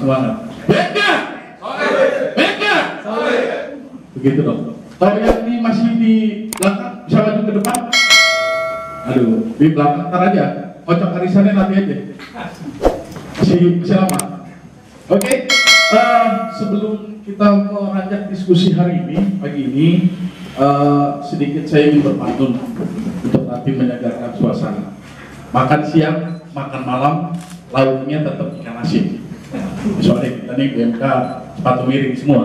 semangat. Beka! Beka! Begitu dong. Kalau yang ini masih di belakang, bisa maju ke depan? Aduh, di belakang ntar aja. Kocok arisannya nanti aja. Masih lama. Oke, sebelum kita melanjutkan diskusi hari ini, pagi ini, sedikit saya ingin berpantun untuk nanti menyegarkan suasana. Makan siang, makan malam, lauknya tetap ikan asin. Soalnya kita nih BMK sepatu miring semua.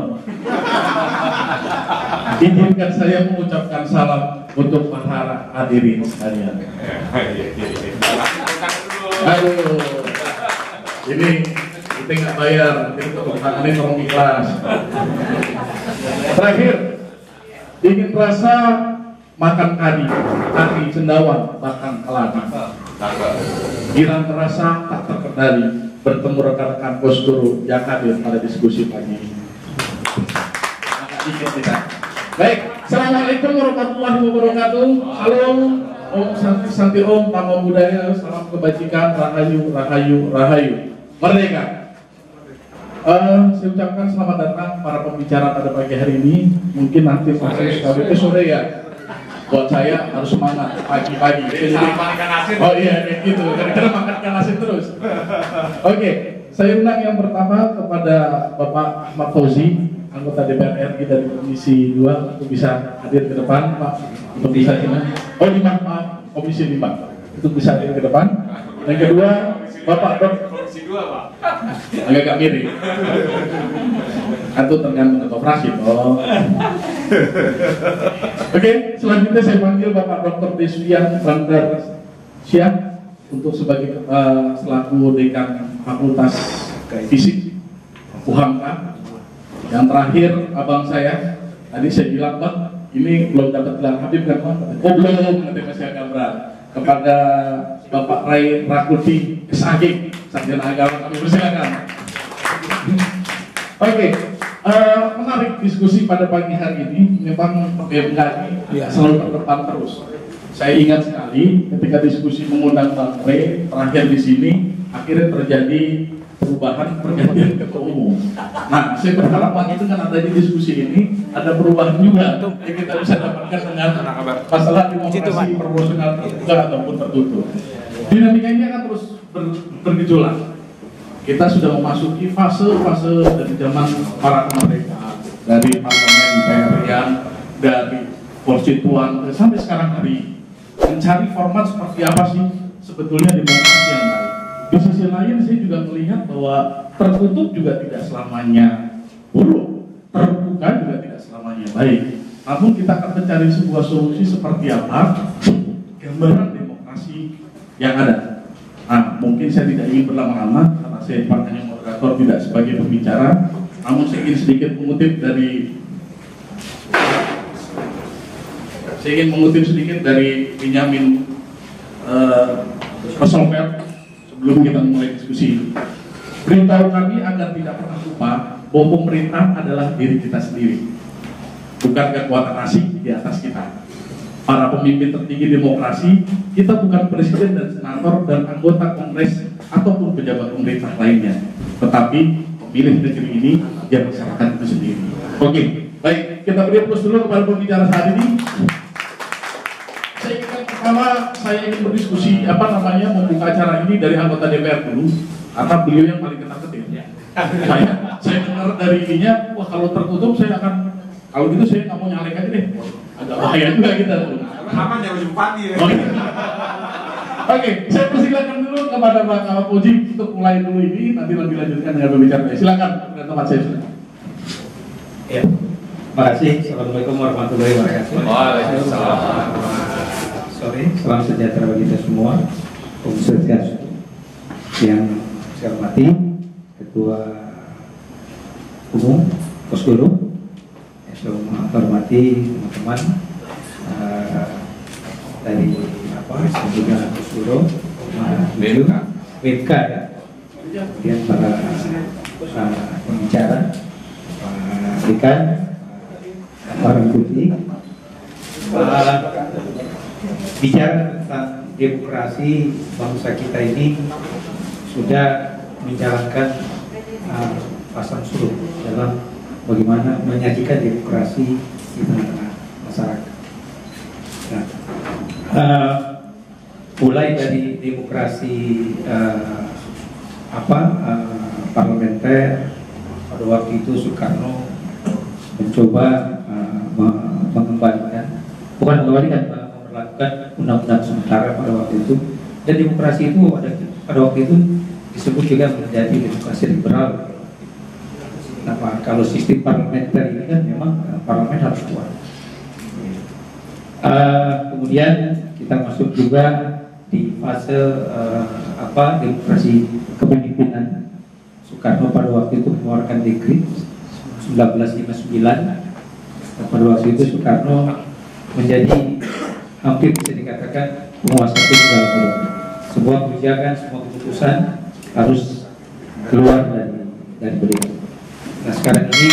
Izinkan saya mengucapkan salam untuk para hadirin sekalian. Aduh, ini kita nggak bayar, kita tepuk tangannya tolong ikhlas. Terakhir, ingin rasa makan kari cendawan, bahkan keladi. Kirang terasa tak terkendali bertemu rekan-rekan Posguru yang hadir pada diskusi pagi ini. Baik, assalamualaikum warahmatullahi wabarakatuh. Salam, Om Santi Om, Namo Buddhaya, salam kebajikan, rahayu, rahayu, rahayu, merdeka. Saya ucapkan selamat datang para pembicara pada pagi hari ini. Mungkin nanti sore ya. Buat saya harus semangat pagi-pagi. Oh iya, kayak gitu. Karena makan ikan asin terus. Oke, saya undang yang pertama kepada Bapak Ahmad Fauzi, anggota DPR RI dari Komisi 2, untuk bisa hadir ke depan, Pak. Untuk bisa ini. Oh, 5, maaf, Komisi 5. Untuk bisa hadir ke depan. Yang kedua, Bapak Komisi 2, Pak. Agak mirip. Atau tergantung ketua fraksi. Oh. Oke, selanjutnya saya panggil Bapak Dr. Deswian Bandar Syah untuk sebagai selaku Dekan Fakultas Fisik UHAMKA. Yang terakhir, abang saya, tadi saya bilang, Bang, ini belum dapat gelar Habib kan, Bang? Oh belum, nanti masih agak berat. Kepada Bapak Ray Rakuti SAG, Sarjana Agama, kami persilakan. Oke, menarik diskusi pada pagi hari ini. Memang BMK selalu terdepan terus. Saya ingat sekali ketika diskusi mengundang Bang Ray terakhir di sini, akhirnya terjadi perubahan pergantian ketua umum. Nah, saya berharap pagi itu kan ada di diskusi ini ada perubahan juga yang kita bisa dapatkan dengan masalah demokrasi proporsional terbuka ataupun tertutup. Dinamika ini akan terus bergejolak. Kita sudah memasuki fase-fase dari zaman para kemerdekaan, dari parlemen imperial, dari konstituan sampai sekarang hari mencari format seperti apa sih sebetulnya demokrasi yang baik. Di sisi lain saya juga melihat bahwa tertutup juga tidak selamanya buruk, terbuka juga tidak selamanya baik. Namun kita akan mencari sebuah solusi seperti apa gambaran demokrasi yang ada. Nah, mungkin saya tidak ingin berlama-lama karena saya hanya moderator, tidak sebagai pembicara. Namun saya ingin sedikit mengutip dari Benjamin Roosevelt sebelum kita mulai diskusi ini. Beritahu kami agar tidak pernah lupa bahwa pemerintah adalah diri kita sendiri, bukan kekuatan asing di atas kita. Para pemimpin tertinggi demokrasi, kita bukan presiden dan senator dan anggota kongres ataupun pejabat pemerintah lainnya, tetapi pemilih negeri ini yang masyarakat itu sendiri. Oke, baik, kita beri aplaus dulu kepada pembicara saat ini. Saya ingin berdiskusi membuka acara ini dari anggota DPR dulu, karena beliau yang paling ketar-ketir. Saya dengar dari ininya, wah kalau tertutup saya akan, kalau gitu saya nggak mau nyalek aja deh, agak bahaya juga kita. Aman ya bupati ya. Oke, saya persilakan dulu kepada Pak Kawapuji untuk mulai dulu ini, nanti lebih lanjutkan dengan pembicaraan. Silakan ke tempat saya. Ya, terima kasih. Assalamualaikum warahmatullahi wabarakatuh. Waalaikumsalam. Salam sejahtera bagi kita semua. Pemirsa yang saya hormati, Ketua Umum Posguru, saya hormati teman-teman dari juga Posguru, BMK ya, kemudian para pembicara, Pak Dekan, Pak Rakuti. Bicara tentang demokrasi, bangsa kita ini sudah menjalankan pasang surut dalam bagaimana menyajikan demokrasi di tengah-tengah masyarakat. Nah, mulai dari demokrasi parlementer. Pada waktu itu Soekarno mencoba mengembalikan, bukan memperlakukan undang-undang sementara pada waktu itu, dan demokrasi itu pada waktu itu disebut juga menjadi demokrasi liberal. Nah, kalau sistem parlementer ini kan memang parlemen harus kuat. Kemudian kita masuk juga di fase demokrasi kepemimpinan. Soekarno pada waktu itu mengeluarkan dekret 1959. Pada waktu itu Soekarno menjadi hampir bisa dikatakan penguasa tunggal. Sebuah kebijakan, semua keputusan harus keluar dari beliau. Nah, sekarang ini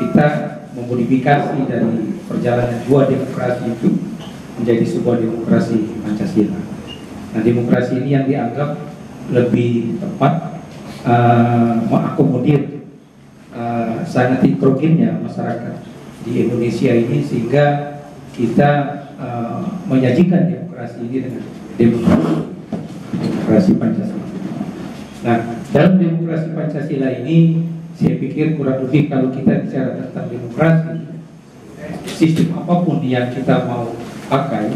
kita memodifikasi dari perjalanan dua demokrasi itu menjadi sebuah demokrasi Pancasila. Nah, demokrasi ini yang dianggap lebih tepat mengakomodir sangat heterogennya masyarakat di Indonesia ini, sehingga kita menyajikan demokrasi ini dengan demokrasi Pancasila. Nah, dalam demokrasi Pancasila ini saya pikir kurang lebih kalau kita bicara tentang demokrasi, sistem apapun yang kita mau pakai,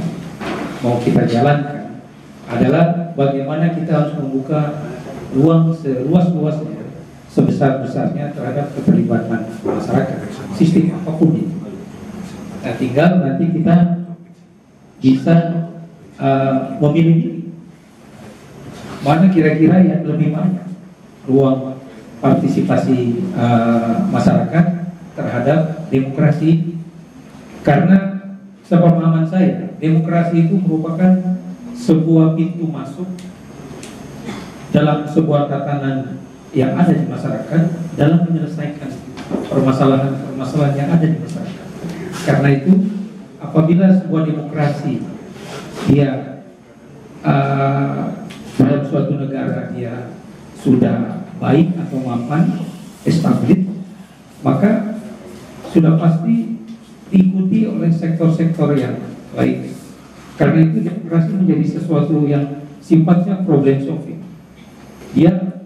mau kita jalankan, adalah bagaimana kita harus membuka ruang seluas-luasnya, sebesar-besarnya terhadap keterlibatan masyarakat, sistem apapun itu. Nah, tinggal nanti kita bisa memilih mana kira-kira yang lebih banyak ruang partisipasi masyarakat terhadap demokrasi. Karena sepemahaman saya, demokrasi itu merupakan sebuah pintu masuk dalam sebuah tatanan yang ada di masyarakat dalam menyelesaikan permasalahan-permasalahan yang ada di masyarakat. Karena itu, apabila sebuah demokrasi dia dalam suatu negara dia sudah baik atau mapan, established, maka sudah pasti diikuti oleh sektor-sektor yang lain. Karena itu demokrasi menjadi sesuatu yang sifatnya problem solving. Dia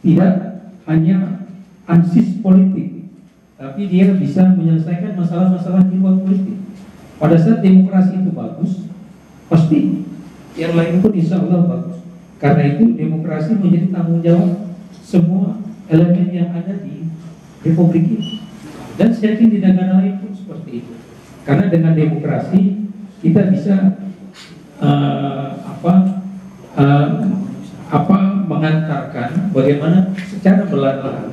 tidak hanya ansis politik, tapi dia bisa menyelesaikan masalah-masalah di luar politik. Pada saat demokrasi itu bagus, pasti yang lain pun insya Allah bagus. Karena itu demokrasi menjadi tanggung jawab semua elemen yang ada di republik ini. Dan saya yakin di negara lain pun seperti itu. Karena dengan demokrasi kita bisa mengantarkan bagaimana secara perlahan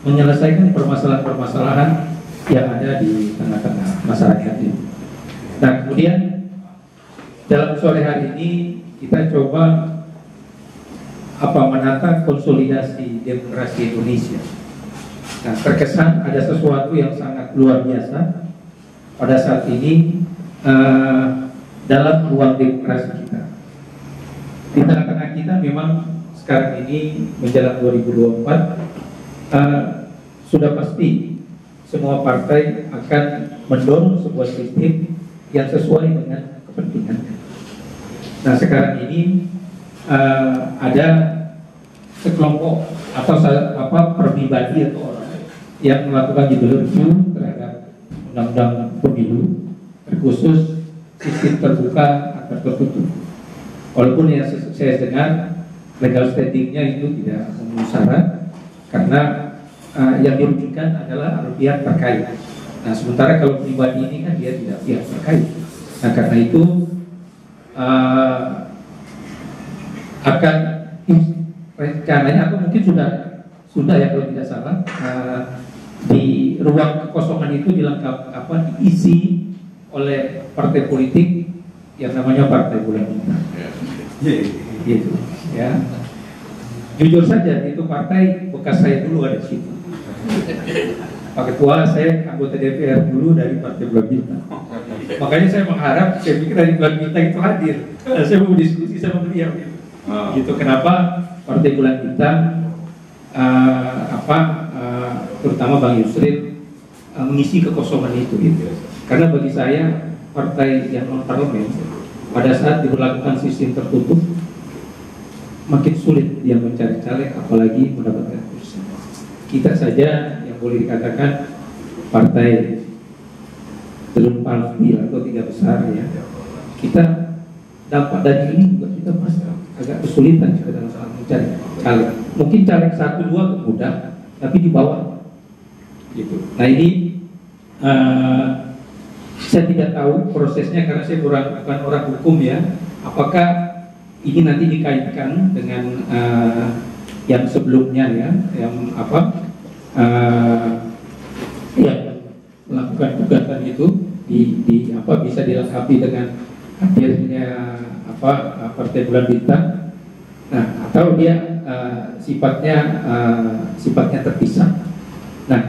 menyelesaikan permasalahan-permasalahan yang ada di tengah-tengah masyarakat ini. Nah, kemudian dalam sore hari ini kita coba menata konsolidasi demokrasi Indonesia. Nah, terkesan ada sesuatu yang sangat luar biasa pada saat ini dalam ruang demokrasi kita. Di tengah-tengah kita memang sekarang ini menjelang 2024 sudah pasti semua partai akan mendorong sebuah sistem yang sesuai dengan kepentingannya. Nah, sekarang ini ada sekelompok atau pribadi atau orang yang melakukan judul review terhadap undang-undang pemilu, terkhusus sistem terbuka atau tertutup. Walaupun yang saya dengar legal standingnya itu tidak memenuhi syarat, karena yang dirugikan adalah pihak terkait. Nah, sementara kalau pribadi ini kan dia tidak pihak terkait. Nah, karena itu akan rencananya atau mungkin sudah ya kalau tidak salah di ruang kekosongan itu diisi oleh partai politik yang namanya Partai Bulan Bintang. Gitu ya. Jujur saja itu partai bekas saya dulu ada di situ. Pak Ketua, saya anggota DPR dulu dari Partai Bulan Bintang. Makanya saya mengharap, saya pikir dari Bulan Bintang itu hadir. Saya mau diskusi sama beliau gitu. Kenapa Partai Bulan Bintang terutama Bang Yusril mengisi kekosongan itu gitu. Karena bagi saya partai yang non parlemen pada saat diberlakukan sistem tertutup makin sulit dia mencari caleg, apalagi mendapatkan kursi. Kita saja yang boleh dikatakan partai belum partai atau tiga besar ya, kita dampak dari ini juga kita masih agak kesulitan juga dalam soal mencari caleg. Mungkin caleg 1-2 mudah, tapi di bawah gitu. Nah ini saya tidak tahu prosesnya karena saya bukan orang hukum ya. Apakah ini nanti dikaitkan dengan yang sebelumnya ya, yang yang melakukan gugatan itu bisa dilengkapi dengan hadirnya Partai Bulan Bintang. Nah, atau dia sifatnya terpisah. Nah,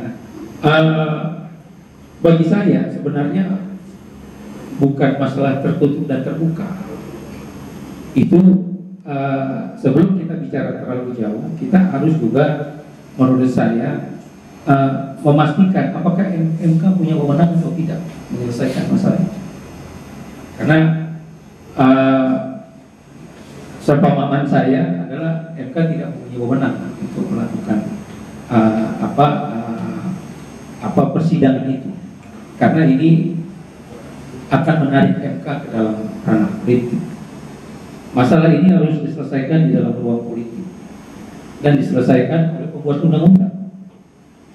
bagi saya sebenarnya bukan masalah tertutup dan terbuka. Itu sebelum kita bicara terlalu jauh, kita harus juga menurut saya memastikan apakah MK punya wewenang atau tidak menyelesaikan masalah ini. Karena sepemahaman saya adalah MK tidak mempunyai wewenang untuk melakukan persidangan itu, karena ini akan menarik MK ke dalam ranah politik. Masalah ini harus diselesaikan di dalam ruang politik dan diselesaikan oleh pembuat undang-undang.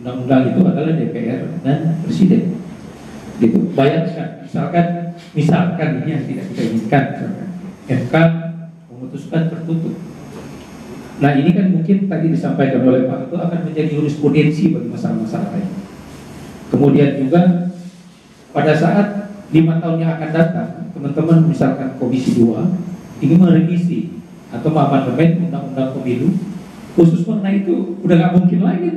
Undang-undang itu adalah DPR dan Presiden. Gitu. Bayangkan, misalkan ini yang tidak kita inginkan, MK memutuskan tertutup. Nah ini kan mungkin tadi disampaikan oleh Pak itu akan menjadi jurisprudensi bagi masalah-masalah lain. Kemudian juga pada saat 5 tahun yang akan datang, teman-teman misalkan Komisi 2 ingin merevisi atau mengamandemen undang-undang pemilu khusus mengenai itu, udah nggak mungkin lagi.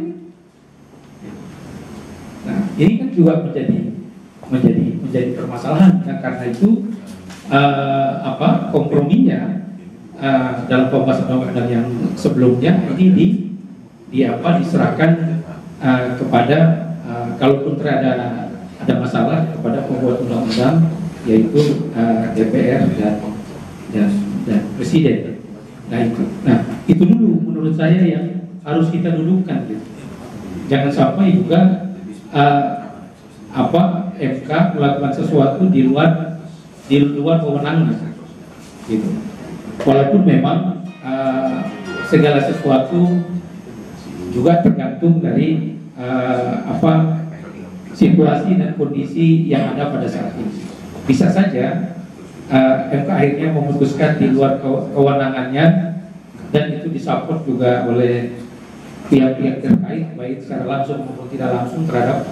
Nah ini kan juga menjadi permasalahan ya, karena itu komprominya dalam pembahasan undang-undang yang sebelumnya ini diserahkan kepada kalaupun ada masalah kepada pembuat undang-undang, yaitu DPR dan Presiden. Nah itu dulu menurut saya yang harus kita dudukkan gitu. Jangan sampai juga MK melakukan sesuatu di luar wewenangnya gitu. Walaupun memang segala sesuatu juga tergantung dari situasi dan kondisi yang ada pada saat ini. Bisa saja MK akhirnya memutuskan di luar kewenangannya, dan itu disupport juga oleh pihak-pihak terkait, baik secara langsung maupun tidak langsung terhadap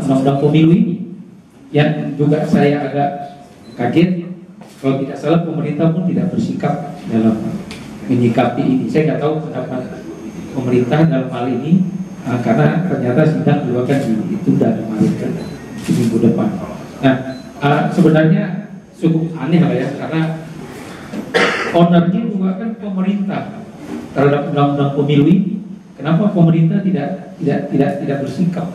undang-undang pemilu ini. Yang juga saya agak kaget, kalau tidak salah pemerintah pun tidak bersikap dalam menyikapi ini. Saya nggak tahu pendapat pemerintah dalam hal ini, karena ternyata sidang juga kan ditunda kemarin kan di minggu depan. Nah sebenarnya cukup aneh lah ya, karena ownernya juga kan pemerintah terhadap undang-undang pemilu ini. Kenapa pemerintah tidak bersikap?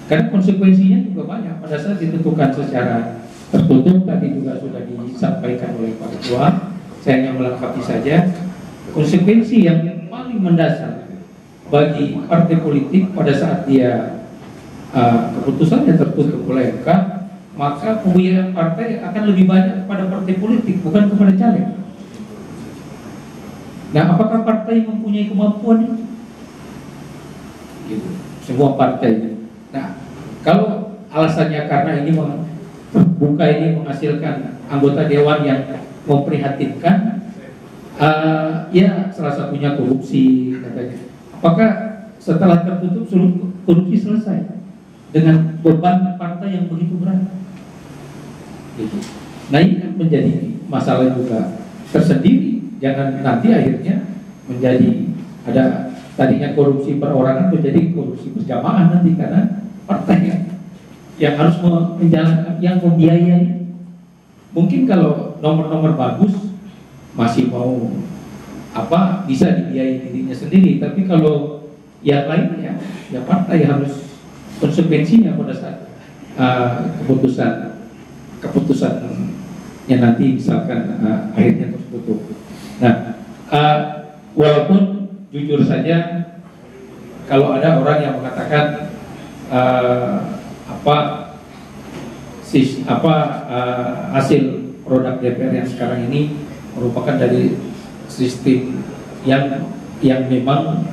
Karena konsekuensinya juga banyak pada saat ditentukan secara tertutup. Tadi juga sudah disampaikan oleh Pak Ketua, saya hanya melengkapi saja. Konsekuensi yang paling mendasar bagi partai politik pada saat dia keputusannya tertutup oleh MK, maka pembiayaan partai akan lebih banyak kepada partai politik, bukan kepada caleg. Nah, apakah partai mempunyai kemampuan itu? Gitu. Semua partai. Nah, kalau alasannya karena ini terbuka, ini menghasilkan anggota dewan yang memprihatinkan, ya salah satunya korupsi katanya. Apakah setelah tertutup korupsi selesai dengan beban partai yang begitu berat? Gitu. Nah ini kan menjadi masalah juga tersendiri. Jangan nanti akhirnya menjadi ada tadinya korupsi perorangan menjadi korupsi berjamaah nanti, karena partai yang harus menjalankan, yang membiayai. Mungkin kalau nomor-nomor bagus masih mau bisa dibiayai dirinya sendiri. Tapi kalau yang lainnya, ya partai harus konsekuensinya pada saat keputusannya nanti misalkan akhirnya tertutup. Nah, walaupun jujur saja kalau ada orang yang mengatakan hasil produk DPR yang sekarang ini merupakan dari sistem yang memang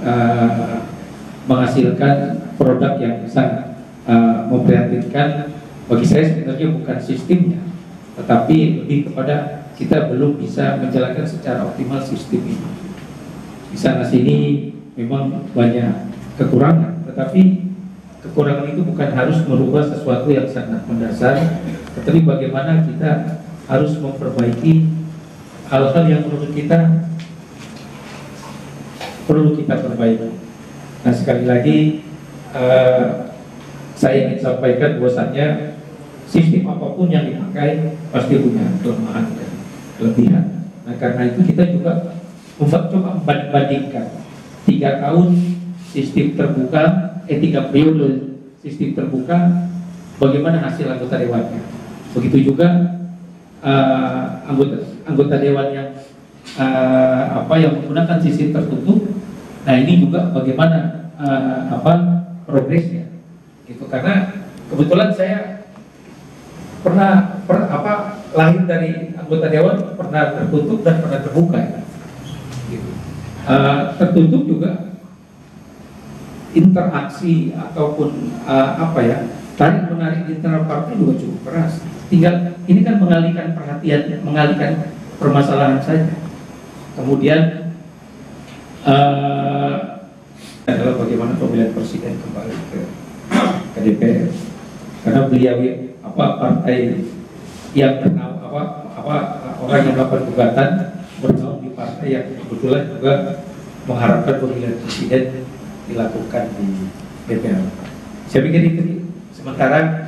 menghasilkan produk yang sangat memprihatinkan. Bagi saya sebenarnya bukan sistemnya, tetapi lebih kepada kita belum bisa menjalankan secara optimal sistem ini. Di sana sini memang banyak kekurangan, tetapi kekurangan itu bukan harus merubah sesuatu yang sangat mendasar, tetapi bagaimana kita harus memperbaiki hal-hal yang menurut kita perlu kita perbaiki. Nah, sekali lagi saya ingin sampaikan bahwasannya sistem apapun yang dipakai pasti punya kelemahan dan kelebihan. Nah, karena itu kita juga coba membandingkan 3 tahun sistem terbuka, 3 periode sistem terbuka, bagaimana hasil anggota dewannya. Begitu juga anggota dewan yang yang menggunakan sistem tertutup. Nah, ini juga bagaimana progresnya, gitu. Karena kebetulan saya pernah lahir dari anggota dewan, pernah tertutup dan pernah terbuka, ya. Gitu. Tertutup juga interaksi ataupun tarik menarik internal partai juga cukup keras. Tinggal ini kan mengalihkan perhatian, mengalihkan permasalahan saja. Kemudian adalah bagaimana pemilihan presiden kembali ke DPR, karena beliau partai yang orang yang melakukan gugatan bernaung di partai yang kebetulan juga mengharapkan pemilihan presiden dilakukan di DPR. Saya pikir itu sementara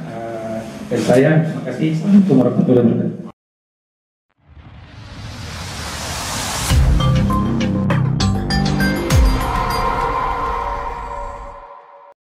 dari saya. Terima kasih. Assalamualaikum warahmatullahi wabarakatuh.